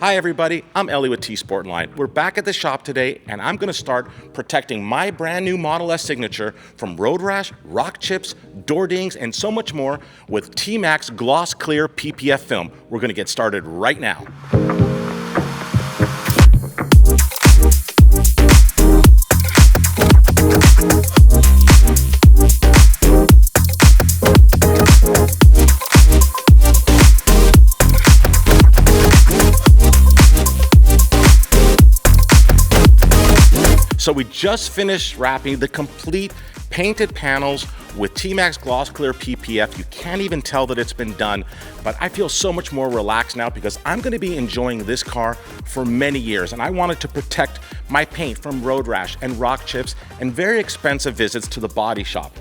Hi everybody, I'm Ellie with T-sportline. We're back at the shop today and I'm going to start protecting my brand new Model S signature from road rash, rock chips, door dings, and so much more with TMaxx Gloss Clear PPF film. We're going to get started right now. So we just finished wrapping the complete painted panels with TMaxx Gloss Clear PPF. You can't even tell that it's been done, but I feel so much more relaxed now because I'm going to be enjoying this car for many years, and I wanted to protect my paint from road rash and rock chips and very expensive visits to the body shop.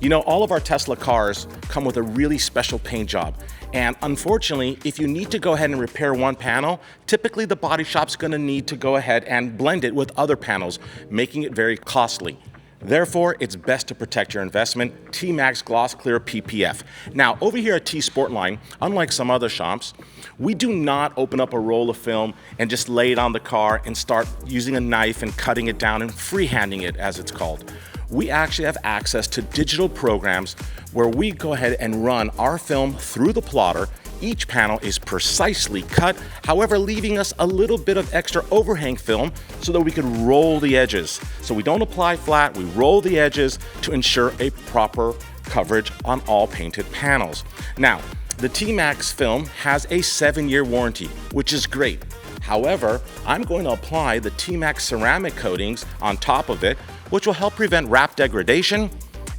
You know, all of our Tesla cars come with a really special paint job. And unfortunately, if you need to go ahead and repair one panel, typically the body shop's gonna need to go ahead and blend it with other panels, making it very costly. Therefore, it's best to protect your investment, TMaxx Gloss Clear PPF. Now, over here at T-sportline, unlike some other shops, we do not open up a roll of film and just lay it on the car and start using a knife and cutting it down and freehanding it, as it's called. We actually have access to digital programs where we go ahead and run our film through the plotter. Each panel is precisely cut, however, leaving us a little bit of extra overhang film so that we can roll the edges. So we don't apply flat, we roll the edges to ensure a proper coverage on all painted panels. Now, the TMaxx film has a 7-year warranty, which is great. However, I'm going to apply the TMaxx ceramic coatings on top of it, which will help prevent wrap degradation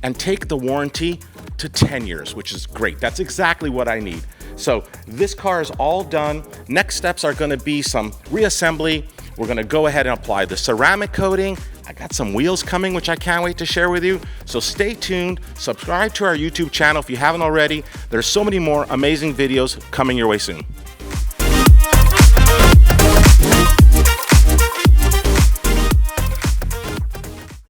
and take the warranty to 10 years, which is great. That's exactly what I need. So this car is all done. Next steps are gonna be some reassembly. We're gonna go ahead and apply the ceramic coating. I got some wheels coming, which I can't wait to share with you. So stay tuned, subscribe to our YouTube channel if you haven't already. There's so many more amazing videos coming your way soon.